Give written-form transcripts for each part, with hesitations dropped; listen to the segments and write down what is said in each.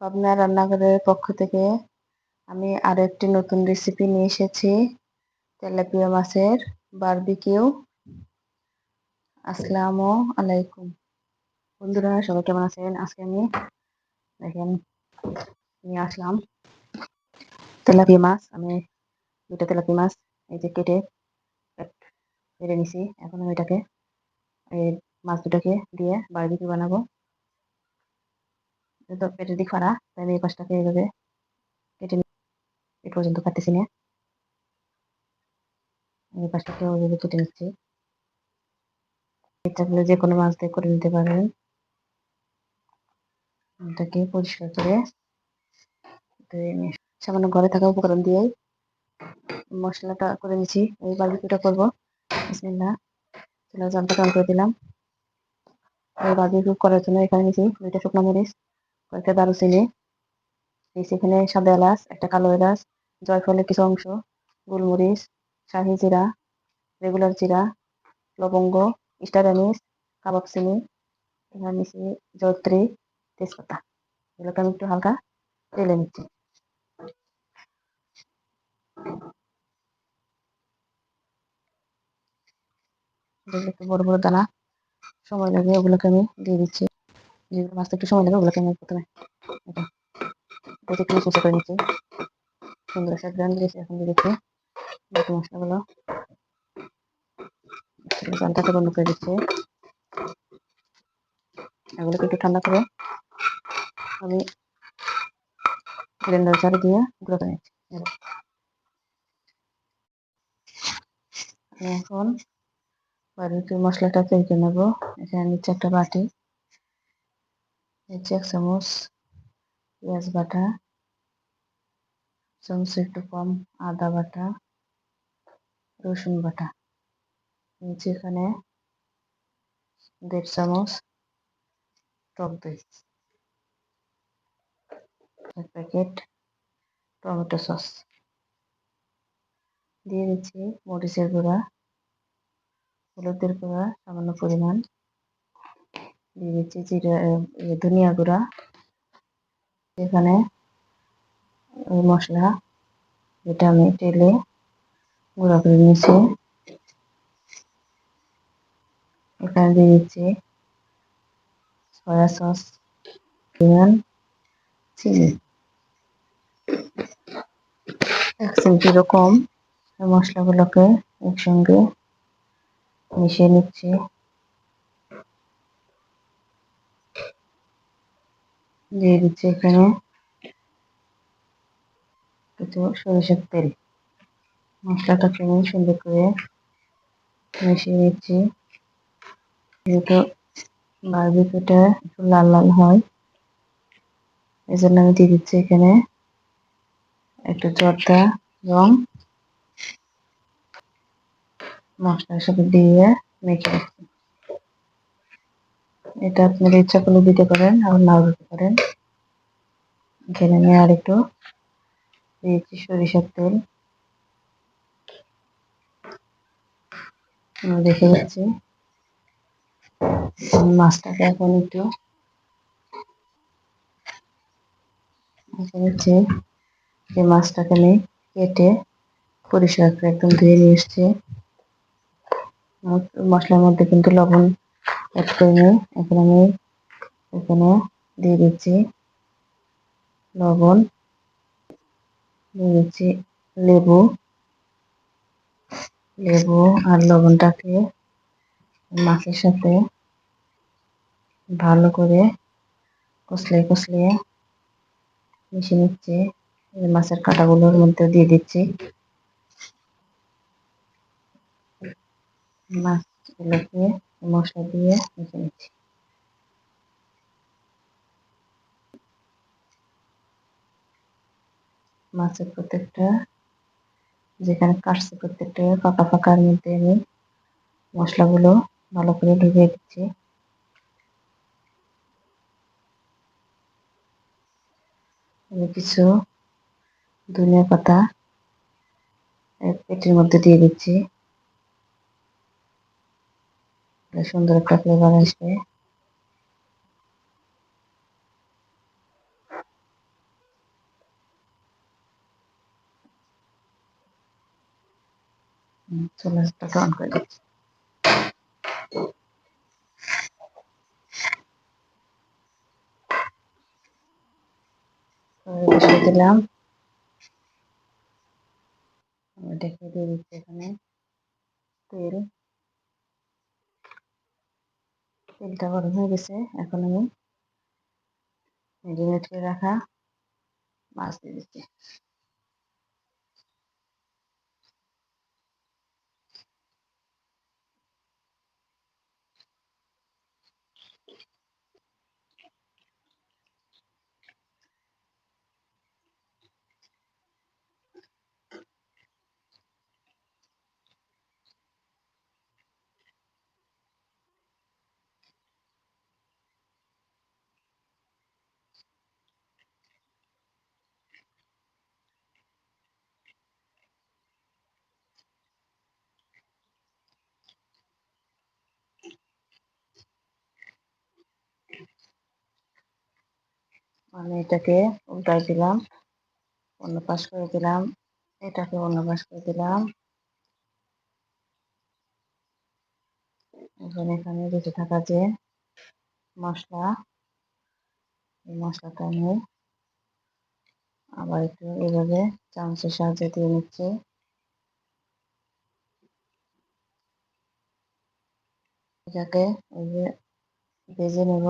পাবনা রান্নাঘরের পক্ষ থেকে আমি আরো একটি নতুন রেসিপি নিয়ে এসেছি, তেলাপিয়া মাছের বারবিকিউ। আসসালামু আলাইকুম বন্ধুরা, সবাই কেমন আছেন? আজকে আমি দেখেন নিয়ে আসলাম তেলাপিয়া মাছ। আমি দুটো তেলাপিয়া মাছ এই যে কেটে কেটে নিছি। এখন আমি এটাকে এই মাছ দুটাকে দিয়ে বারবিকিউ বানাবো। তো পেটের দিক ফাড়া, তাই আমি এই পাশটাকে এইভাবে কেটে এই পর্যন্ত কাটতেছি না, এই পাশটাকে ওইভাবে কেটে নিচ্ছি। ইচ্ছা করলে যে কোনো মাছ দিয়ে করে নিতে পারেন। এটাকে পরিষ্কার করে সামান্য ঘরে থাকা উপকরণ দিয়ে মশলাটা করে নিচ্ছি। এই বারবিকিউটা করবো। বিসমিল্লাহ, চুলা জালটা অন করে দিলাম। এই বারবিকিউ করার জন্য এখানে নিয়েছি 2টা শুকনো মরিচ, কয়েকটা দারুচিনি, নিয়েছি এখানে সাদা এলাচ, একটা কালো এলাচ, জয়ফলের কিছু অংশ, গোলমরিচ, শাহি জিরা, রেগুলার জিরা, লবঙ্গ, স্টার অ্যানিস, কাবাব চিনি, এখানে নিয়েছি জয়ত্রী, তেজপাতা। এগুলোকে আমি একটু হালকা তেলে নিচ্ছি। একটু বড় বড় দানা সময় লাগে, ওগুলোকে আমি দিয়ে দিচ্ছি। যেগুলো মাছটা একটু সময় লাগে ওগুলোকে আমি প্রথমে একটু কুচি করে নিচ্ছি। সুন্দর একটা গ্রান দিয়েছি। এখন দিয়ে দিচ্ছি বাকি মশলাগুলো, জালটাকে বন্ধ করে দিচ্ছি। এগুলোকে একটু ঠান্ডা করে আমি ব্লেন্ডার জারে দিয়ে গুঁড়ো করে নিচ্ছি। আমি এখন বারবিকিউ মশলাটা তৈরি করে নেবো। এখানে নিচ্ছে একটা বাটি, নিচ্ছে 1 চামচ পেঁয়াজ বাটা, চামচ একটু কম আদা বাটা, রসুন বাটা, নিচ্ছে এখানে 1.5 চামচ টক দই, 1 প্যাকেট টমেটো সস, দিয়ে দিচ্ছি মরিচের গুঁড়া, হলুদের গুঁড়া সামান্য পরিমাণ, দিয়ে দিচ্ছি ধনিয়া গুঁড়া। এখানে ওই মশলা যেটা আমি তেলে গুঁড়া করে নিয়েছি, এখানে দিয়ে দিচ্ছি সয়া সস, চিনি 1 চিমটি এরকম। মশলাগুলোকে একসঙ্গে মিশিয়ে নিচ্ছি। দিয়ে দিচ্ছি এখানে কিছু সরিষার তেল। মশলাটাকে আমি সুন্দর করে মিশিয়ে নিচ্ছি। যেহেতু বারবিকিউটা একটু লাল লাল হয়, এই জন্য আমি দিয়ে দিচ্ছি এখানে একটু জর্দা রং। মশলার সাথে দিয়ে মেখে রাখছি। এটা আপনারা ইচ্ছা করলে দিতে পারেন, আর নাও দিতে পারেন। এখানে আমি আর একটু দিয়েছি সরিষার তেল। দেখে যাচ্ছি মাছটাকে এখন একটু হচ্ছে যে মাছটাকে আমি কেটে পরিষ্কার করে একদম ধুয়ে নিয়ে এসছি। মশলার মধ্যে কিন্তু লবণ অ্যাড করিনি। এখন আমি এখানে দিয়ে দিচ্ছি লবণ, দিয়ে দিচ্ছি লেবু। লেবু আর লবণটাকে মাছের সাথে ভালো করে কষলিয়ে কষলিয়ে মিশিয়ে নিচ্ছি। মাছের কাঁটাগুলোর মধ্যে দিয়ে দিচ্ছি। মাছগুলোকে মশলা দিয়ে মিশিয়ে নিচ্ছি। মাছের প্রত্যেকটা যেখানে কাটছে প্রত্যেকটা ফাঁকা ফাঁকার মধ্যে আমি মশলাগুলো ভালো করে ঢুকিয়ে দিচ্ছি। আমি কিছু ধনিয়া পাতা পেটির মধ্যে দিয়ে দিচ্ছি, সুন্দর একটা ফ্লেভার আসবে। চুলাটা অন করে দিচ্ছি। বসিয়ে দিলাম। ডেকে দিয়ে দিচ্ছি এখানে তেল। তেলটা গরম হয়ে গেছে, এখন আমি ম্যারিনেট করে রাখা মাছ দিয়ে দিচ্ছি। আমি এটাকে উল্টাই দিলাম, অন্য পাশ করে দিলাম, এটাকে অন্য পাশ করে দিলাম। এখন এখানে বেঁচে থাকা যে মশলা, এই মশলাটা আমি আবার একটু এইভাবে চামচের সাহায্যে দিয়ে নিচ্ছি। এটাকে এই যে ভেজে নেব।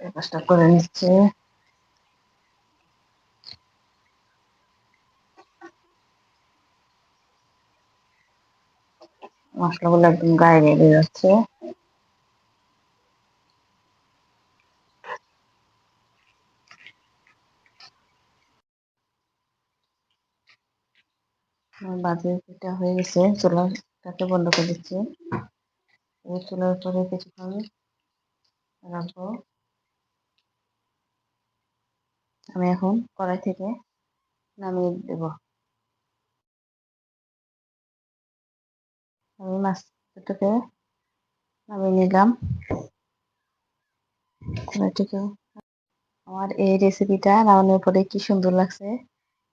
এই কাজটা করে নিচ্ছে। মশলাগুলো একদম গায়ে লেগে যাচ্ছে। বাজিটা হয়ে গেছে, চুলাটাকে বন্ধ করে দিচ্ছি। এই চুলার উপরে কিছুক্ষণ রাখবো। আমি এখন কড়াই থেকে নামিয়ে দেব। আমি মাছটাকে নামিয়ে নিলাম কড়াই থেকে। আমার এই রেসিপিটা রান্নার পরে কি সুন্দর লাগছে।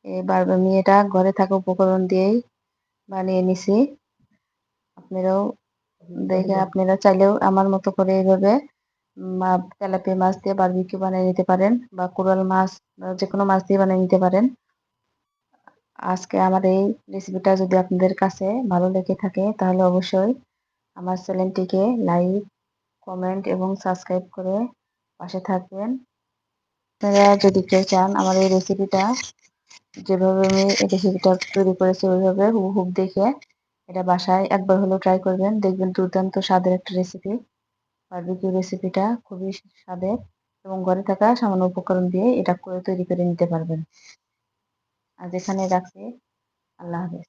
এবার আমি এটা ঘরে থাকা উপকরণ দিয়েই বানিয়ে নিছি। আপনারাও দেখে আপনারা চাইলেও আমার মতো করে এইভাবে তেলাপিয়া মাছ দিয়ে বারবিকিউ বানিয়ে নিতে পারেন, বা কোরাল মাছ বা যে কোনো মাছ দিয়ে বানিয়ে নিতে পারেন। আজকে আমার এই রেসিপিটা যদি আপনাদের কাছে ভালো লেগে থাকে তাহলে অবশ্যই আমার চ্যানেলটিকে লাইক, কমেন্ট এবং সাবস্ক্রাইব করে পাশে থাকবেন। আপনারা যদি কেউ চান আমার এই রেসিপিটা যেভাবে আমি এই রেসিপিটা তৈরি করেছি ওইভাবে হুবহু দেখে এটা বাসায় একবার হলেও ট্রাই করবেন, দেখবেন দুর্দান্ত স্বাদের একটা রেসিপি। বারবিকিউ রেসিপিটা খুবই স্বাদের এবং ঘরে থাকা সামান্য উপকরণ দিয়ে এটা করে তৈরি করে নিতে পারবেন। আজ এখানে রাখছি। আল্লাহ হাফেজ।